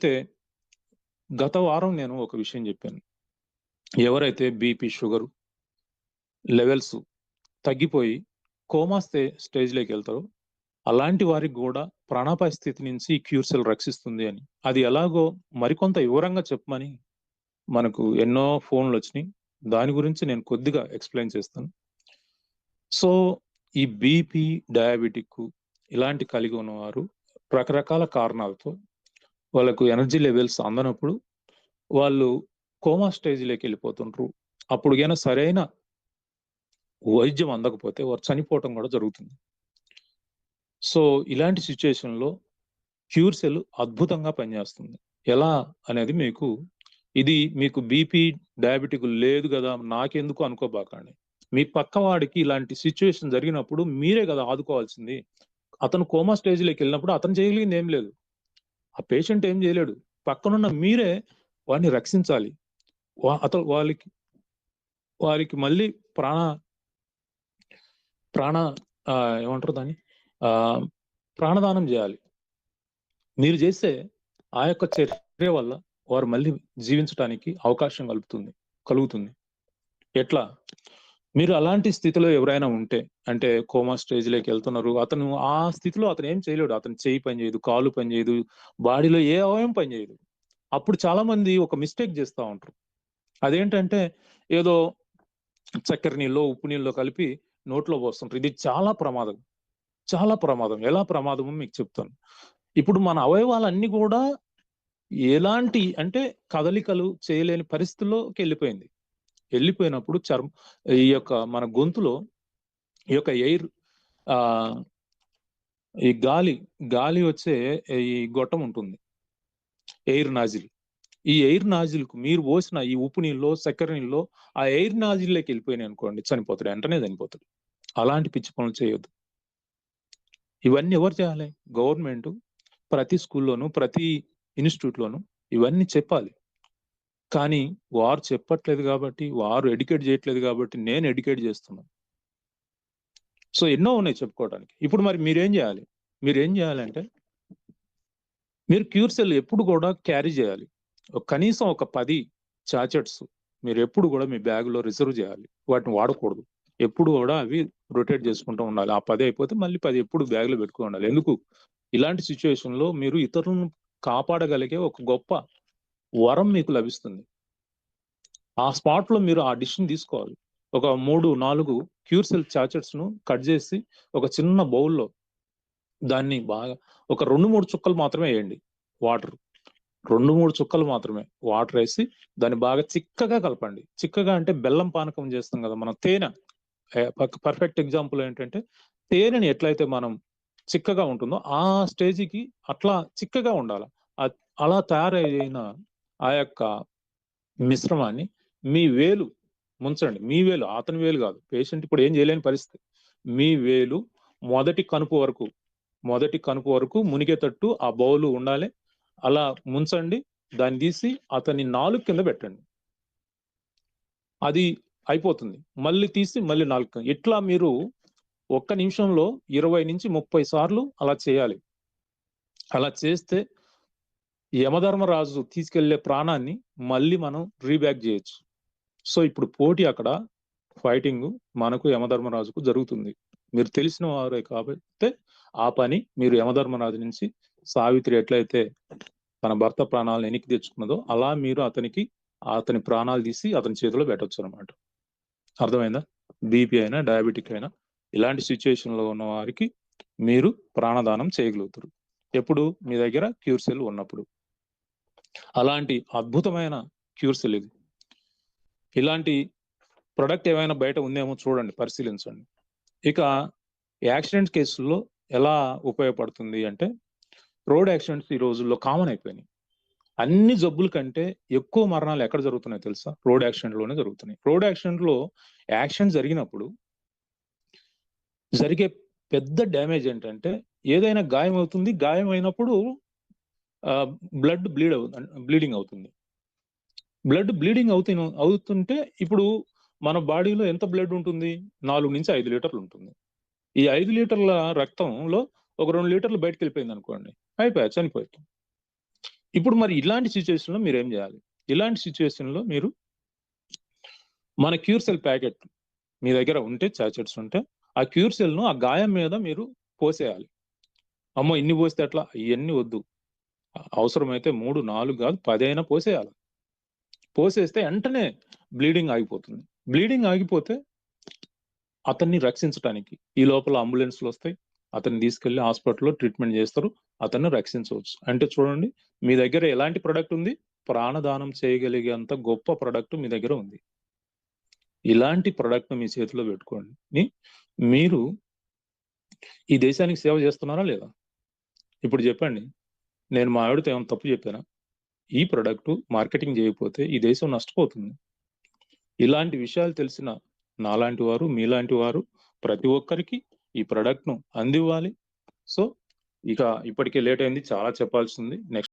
అయితే గత వారం నేను ఒక విషయం చెప్పాను. ఎవరైతే బీపీ, షుగర్ లెవెల్స్ తగ్గిపోయి కోమా స్టేజ్‌లోకి వెళ్తారో, అలాంటి వారికి గూడా ప్రాణాపాయ స్థితి నుంచి ఈ క్యూర్ సెల్ రక్షిస్తుంది అని. అది ఎలాగో మరికొంత వివరంగా చెప్పమని మనకు ఎన్నో ఫోన్‌లొచ్చినియి. దాని గురించి నేను కొద్దిగా ఎక్స్‌ప్లెయిన్ చేస్తాను. సో, ఈ బీపీ, డయాబెటిక్కు ఇలాంటి కలిగి ఉన్నవారు రకరకాల కారణాలతో వాళ్ళకు ఎనర్జీ లెవెల్స్ అందనప్పుడు వాళ్ళు కోమా స్టేజ్‌లోకెళ్ళిపోతుండ్రు. అప్పుడు గాన సరైన వైద్యం అందకపోతే వారు చనిపోవటం గూడా జరుగుతుంది. సో, ఇలాంటి సిట్యుయేషన్‌లో క్యూర్ సెల్ అద్భుతంగా పనిచేస్తుంది. ఎలా అనేది మీకు బీపీ, డయాబెటిక్ లేదు గదా! నాకెందుకు అనుకోబాకండి. మీ పక్కవాడికి ఇలాంటి సిట్యుయేషన్ జరిగినప్పుడు మీరే గదా ఆదుకోవాల్సింది. అతను కోమా స్టేజ్‌లోకెళ్ళినప్పుడు అతను చేయగలిగింది ఏం లేదు. ఆ పేషెంట్ ఏం జేయలేడు. పక్కనున్న మీరే వాడిని రక్షించాలి. అతను వారికి మళ్ళీ ప్రాణ ప్రాణ ఏమంటారు దాన్ని? ఆహ్, ప్రాణదానం జేయాలి. మీరు జేస్తే ఆ యొక్క చర్య వల్ల వారు మళ్ళీ జీవించటానికి అవకాశం కలుగుతుంది. ఎట్లా? మీరు అలాంటి స్థితిలో ఎవరైనా ఉంటే, అంటే కోమా స్టేజ్‌లోకెళ్తున్నారు. అతను ఆ స్థితిలో అతనేం చేయలేడు. అతని చెయ్యి పని జేయదు, కాలు పని జేయదు, బాడీలో ఏ అవయవం పని జేయదు. అప్పుడు చాలా మంది ఒక మిస్టేక్ జేస్తా ఉంటారు. అదేంటంటే ఏదో చక్కెర నీళ్ళో, ఉప్పు నీళ్ళో కలిపి నోట్లో పోస్తుంటారు. ఇది చాలా ప్రమాదం. చాలా ప్రమాదం. ఎలా ప్రమాదమో మీకు చెప్తాను. ఇప్పుడు మన అవయవాలన్నీ గూడా ఎలాంటి అంటే కదలికలు చేయలేని పరిస్థితుల్లోకెళ్ళిపోయింది. ఎళ్ళిపోయినప్పుడు ఈ యొక్క మన గొంతులో ఈ యొక్క ఆహ్, ఈ గాలి వచ్చే ఈ గొట్టం ఉంటుంది. Air nozzle. ఈ ఎయిర్ నాజిల్‌కు మీరు పోసిన ఈ ఉప్పు నీళ్ళో, చక్కెర నీళ్ళో ఆ ఎయిర్ నాజిల్‌లోకెళ్ళిపోయినాయనుకోండి చనిపోతాడు. వెంటనే చనిపోతాడు. అలాంటి పిచ్చి పనులు చేయొద్దు. ఇవన్నీ ఎవరు చేయాలి? గవర్నమెంటు ప్రతి స్కూల్‌లోను, ప్రతి ఇన్‌స్టిట్యూట్‌లోను ఇవన్నీ చెప్పాలి. కానీ వారు చెప్పట్లేదు గాబట్టి, వారు ఎడ్యుకేట్ చేయట్లేదు గాబట్టి నేను ఎడ్యుకేట్ చేస్తున్నా. సో, ఎన్నో ఉన్నాయి చెప్పుకోవడానికి. ఇప్పుడు మరి మీరేం జేయాలి? మీరేం జేయాలంటే, మీరు క్యూర్ సెల్ ఎప్పుడు గూడా క్యారీ జేయాలి. కనీసం ఒక 10 సాచెట్స్ మీరెప్పుడు గూడా మీ బ్యాగ్‌లో రిజర్వ్ జేయాలి. వాటిని వాడకూడదు. ఎప్పుడు గూడా అవి రొటేట్ చేసుకుంటూ ఉండాలి. ఆ 10 అయిపోతే మళ్ళీ 10 ఎప్పుడు బ్యాగ్‌లో పెట్టుకొని ఉండాలి. ఎందుకు? ఇలాంటి సిట్యుయేషన్‌లో మీరు ఇతరులను కాపాడగలిగే ఒక గొప్ప వరం మీకు లభిస్తుంది. ఆ స్పాట్‌లో మీరు ఆ డిసిషన్ తీసుకోవాలి. ఒక 3, 4 క్యూర్ సెల్ సాచెట్స్‌ను కట్ జేసి ఒక చిన్న బౌల్‌లో దాన్ని బాగా ఒక 2, 3 చుక్కలు మాత్రమే ఎయండి వాటర్. 2, 3 చుక్కలు మాత్రమే వాటరేసి దాన్ని బాగా చిక్కగా కలపండి. చిక్కగా అంటే బెల్లం పానకం చేస్తాం గదా! మనం తేనె పర్ఫెక్ట్ ఎగ్జాంపుల్ ఏంటంటే తేనెని ఎట్లయితే మనం చిక్కగా ఉంటుందో ఆ స్టేజ్‌కి అట్లా చిక్కగా ఉండాల. అద్ అలా తయారైన ఆ యొక్క మిశ్రమాన్ని మీ వేలు ముంచండి. మీ వేలు అతని వేలు గాదు. పేషెంట్ ఇప్పుడు ఏం జేయలేని పరిస్థితి. మీ వేలు మొదటి కనుపు వరకు మొదటి కనుపు వరకు మునిగేటట్టు ఆ బౌలు ఉండాలి. అలా ముంచండి. దాన్ని తీసి అతని నాలుక కింద పెట్టండి. అది అయిపోతుంది. మళ్ళీ తీసి మళ్ళీ నాలుక ఇట్లా మీరు ఒక్క నిమిషంలో 20-30 సార్లు అలా చేయాలి. అలా చేస్తే యమధర్మరాజు తీసుకెళ్ళే ప్రాణాన్ని మళ్ళీ మనం రీబ్యాక్ జేయొచ్చు. సో, ఇప్పుడు పోటీ అక్కడ ఫైటింగు మనకు యమధర్మరాజుకు జరుగుతుంది. మీరు తెలిసిన వారే కాబట్టే ఆ పని మీరు యమధర్మరాజు నుంచి సావిత్రి ఎట్లయితే తన భర్త ప్రాణాలను వెనక్కి తెచ్చుకున్నదో, అలా మీరు అతని ప్రాణాలు తీసి అతని చేతిలో పెట్టొచ్చనమాట. అర్థమైందా? బీపీ అయినా, డయాబెటిక్ అయినా ఇలాంటి సిట్యుయేషన్‌లో ఉన్న వారికి మీరు ప్రాణదానం చేయగలుగుతారు. ఎప్పుడు? మీ దగ్గర క్యూర్ సెల్ ఉన్నప్పుడు. అలాంటి అద్భుతమైన క్యూర్ సెల్ ఇది. ఇలాంటి ప్రొడక్ట్ ఏమైనా బయట ఉందేమో చూడండి, పరిశీలించండి. ఇక యాక్సిడెంట్ కేసుల్లో ఎలా ఉపయోగపడుతుంది అంటే, రోడ్ యాక్సిడెంట్స్ ఈ రోజుల్లో కామన్ అయిపోయినాయి. అన్ని జబ్బుల కంటే ఎక్కువ మరణాలు ఎక్కడ జరుగుతున్నాయో తెలుసా? రోడ్ యాక్సిడెంట్‌లోనే జరుగుతున్నాయి. రోడ్ యాక్సిడెంట్‌లో యాక్సిడెంట్ జరిగినప్పుడు జరిగే పెద్ద డ్యామేజ్ ఏంటంటే, ఏదైనా గాయమవుతుంది. గాయమైనప్పుడు ఆహ్, బ్లీడింగ్ అవుతుంది. అవుతుంటే ఇప్పుడు మన బాడీలో ఎంత బ్లడ్ ఉంటుంది? 4-5 లీటర్లు ఉంటుంది. ఈ 5 లీటర్ల రక్తంలో ఒక 2 లీటర్లు బయటికెళ్ళిపోయిందనుకోండి. అయిపాయే చనిపోయారు. ఇప్పుడు మరి ఇలాంటి సిచ్యువేషన్‌లో మీరేం జేయాలి? ఇలాంటి సిచ్యువేషన్‌లో మీరు మన క్యూర్ సెల్ ప్యాకెట్ మీ దగ్గర ఉంటే సాచెట్స్ ఉంటే, ఆ క్యూర్ సెల్‌ను ఆ గాయం మీద మీరు పోసేయాలి. అమ్మో! ఇన్ని పోస్తే ఎట్లా? ఇయన్నీ వద్దు. అవసరమైతే 3, 4 గాదు 10 అయినా పోసేయాలి. పోసేస్తే ఎంటనే బ్లీడింగ్ ఆగిపోతుంది. బ్లీడింగ్ ఆగిపోతే అతన్ని రక్షించటానికి ఈ లోపల అంబులెన్స్‌లొస్తాయి. అతన్ని తీసుకెళ్లి హాస్పిటల్‌లో ట్రీట్‌మెంట్ జేస్తారు. అతన్ని రక్షించవచ్చు. అంటే చూడండి, మీ దగ్గర ఎలాంటి ప్రొడక్ట్ ఉంది? ప్రాణదానం చేయగలిగేంత గొప్ప ప్రొడక్ట్ మీ దగ్గర ఉంది. ఇలాంటి ప్రొడక్ట్‌ని మీ చేతిలో పెట్టుకొని మీరు ఈ దేశానికి సేవ చేస్తున్నారా లేదా? ఇప్పుడు చెప్పండి. నేను మా ఆవిడతో ఏమైనా తప్పు చెప్పానా? ఈ ప్రొడక్ట్ మార్కెటింగ్ చేయకపోతే ఈ దేశం నష్టపోతుంది. ఇలాంటి విషయాలు తెలిసిన నాలాంటి వారు, మీలాంటి వారు ప్రతి ఒక్కరికి ఈ ప్రొడక్ట్‌ను అందివ్వాలి. సో, ఇక ఇప్పటికే లేట్ అయింది. చాలా చెప్పాల్సింది. నెక్స్ట్